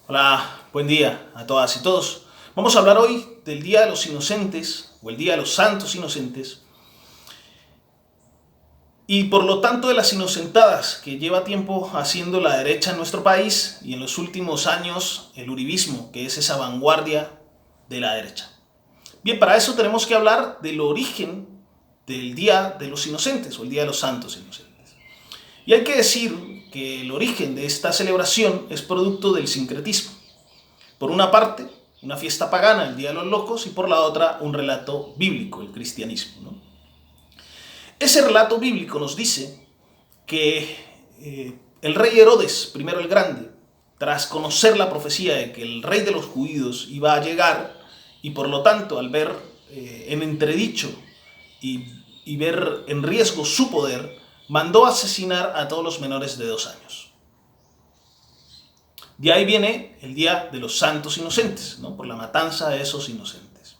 Hola, buen día a todas y todos. Vamos a hablar hoy del Día de los Inocentes o el Día de los Santos Inocentes y por lo tanto de las inocentadas que lleva tiempo haciendo la derecha en nuestro país y en los últimos años el uribismo, que es esa vanguardia de la derecha. Bien, para eso tenemos que hablar del origen del Día de los Inocentes o el Día de los Santos Inocentes. Y hay que decir que el origen de esta celebración es producto del sincretismo. Por una parte, una fiesta pagana, el Día de los Locos, y por la otra, un relato bíblico, el cristianismo, ¿no? Ese relato bíblico nos dice que el rey Herodes, primero el Grande, tras conocer la profecía de que el rey de los judíos iba a llegar, y por lo tanto, al ver en entredicho y ver en riesgo su poder, mandó asesinar a todos los menores de 2 años. De ahí viene el Día de los Santos Inocentes, ¿no? Por la matanza de esos inocentes.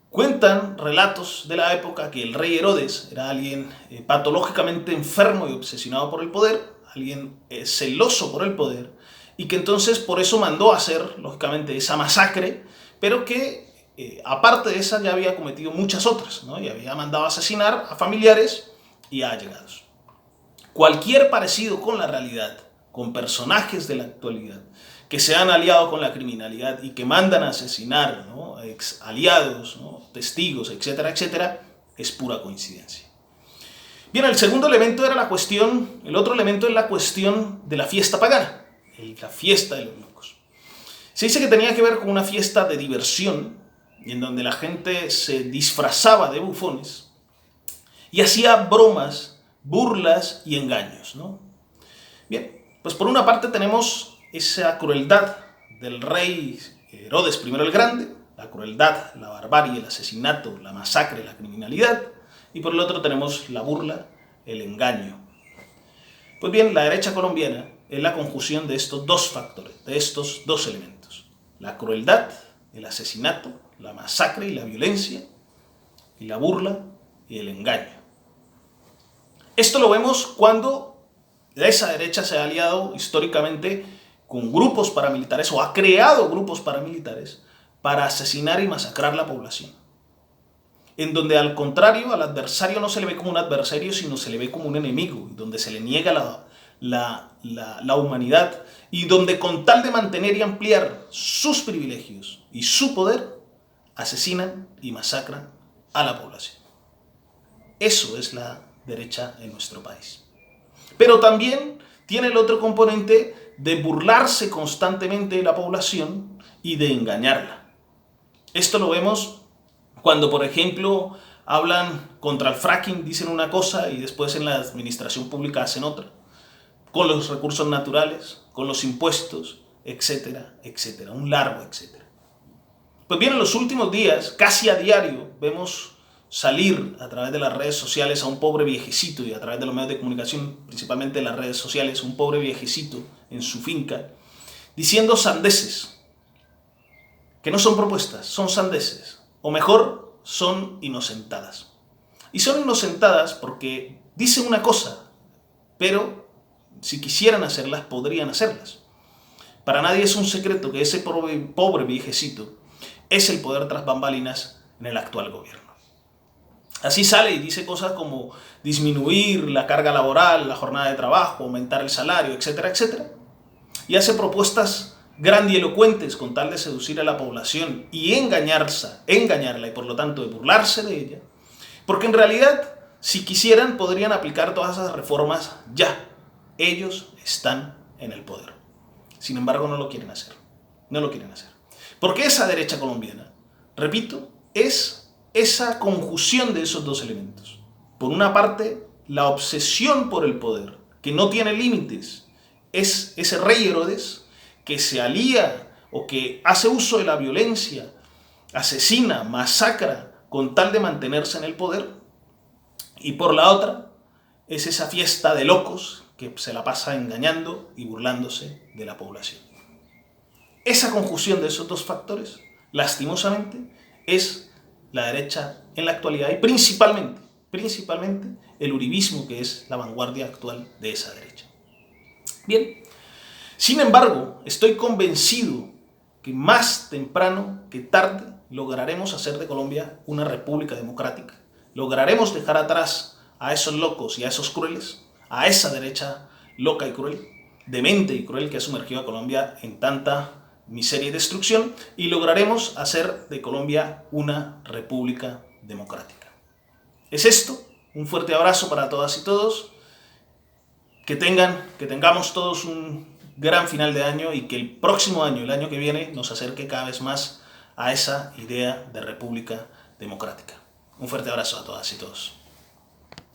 Cuentan relatos de la época que el rey Herodes era alguien patológicamente enfermo y obsesionado por el poder, alguien celoso por el poder, y que entonces por eso mandó hacer, lógicamente, esa masacre, pero que aparte de esa ya había cometido muchas otras, ¿no? Y había mandado asesinar a familiares y a allegados. Cualquier parecido con la realidad, con personajes de la actualidad, que se han aliado con la criminalidad y que mandan a asesinar, ¿no?, ex aliados, ¿no?, testigos, etcétera, etcétera, es pura coincidencia. Bien, el segundo elemento era el otro elemento es la cuestión de la fiesta pagana, la fiesta de los locos. Se dice que tenía que ver con una fiesta de diversión, en donde la gente se disfrazaba de bufones y hacía bromas, burlas y engaños, ¿no? Bien, pues por una parte tenemos esa crueldad del rey Herodes I el Grande, la crueldad, la barbarie, el asesinato, la masacre, la criminalidad, y por el otro tenemos la burla, el engaño. Pues bien, la derecha colombiana es la conjunción de estos dos factores, de estos dos elementos: la crueldad, el asesinato, la masacre y la violencia, y la burla y el engaño. Esto lo vemos cuando esa derecha se ha aliado históricamente con grupos paramilitares o ha creado grupos paramilitares para asesinar y masacrar la población. En donde al contrario, al adversario no se le ve como un adversario, sino se le ve como un enemigo, donde se le niega la humanidad y donde con tal de mantener y ampliar sus privilegios y su poder, asesinan y masacran a la población. Eso es la derecha en nuestro país. Pero también tiene el otro componente de burlarse constantemente de la población y de engañarla. Esto lo vemos cuando, por ejemplo, hablan contra el fracking, dicen una cosa y después en la administración pública hacen otra, con los recursos naturales, con los impuestos, etcétera, etcétera, un largo etcétera. Pues bien, en los últimos días, casi a diario, vemos salir a través de las redes sociales a un pobre viejecito y a través de los medios de comunicación, principalmente de las redes sociales, un pobre viejecito en su finca, diciendo sandeces, que no son propuestas, son sandeces, o mejor, son inocentadas. Y son inocentadas porque dicen una cosa, pero si quisieran hacerlas, podrían hacerlas. Para nadie es un secreto que ese pobre viejecito es el poder tras bambalinas en el actual gobierno. Así sale y dice cosas como disminuir la carga laboral, la jornada de trabajo, aumentar el salario, etcétera, etcétera. Y hace propuestas grandilocuentes con tal de seducir a la población y engañarla y por lo tanto de burlarse de ella. Porque en realidad, si quisieran, podrían aplicar todas esas reformas ya. Ellos están en el poder. Sin embargo, no lo quieren hacer. No lo quieren hacer. Porque esa derecha colombiana, repito, es esa conjunción de esos dos elementos. Por una parte, la obsesión por el poder, que no tiene límites, es ese rey Herodes que se alía o que hace uso de la violencia, asesina, masacra con tal de mantenerse en el poder. Y por la otra, es esa fiesta de locos que se la pasa engañando y burlándose de la población. Esa conjunción de esos dos factores, lastimosamente, es la derecha en la actualidad y principalmente el uribismo, que es la vanguardia actual de esa derecha. Bien, Sin embargo, estoy convencido que más temprano que tarde lograremos hacer de Colombia una república democrática. Lograremos dejar atrás a esos locos y a esos crueles, a esa derecha loca y cruel, demente y cruel que ha sumergido a Colombia en tanta miseria y destrucción, y lograremos hacer de Colombia una república democrática. ¿Es esto? Un fuerte abrazo para todas y todos. Que tengamos todos un gran final de año y que el próximo año, el año que viene, nos acerque cada vez más a esa idea de república democrática. Un fuerte abrazo a todas y todos.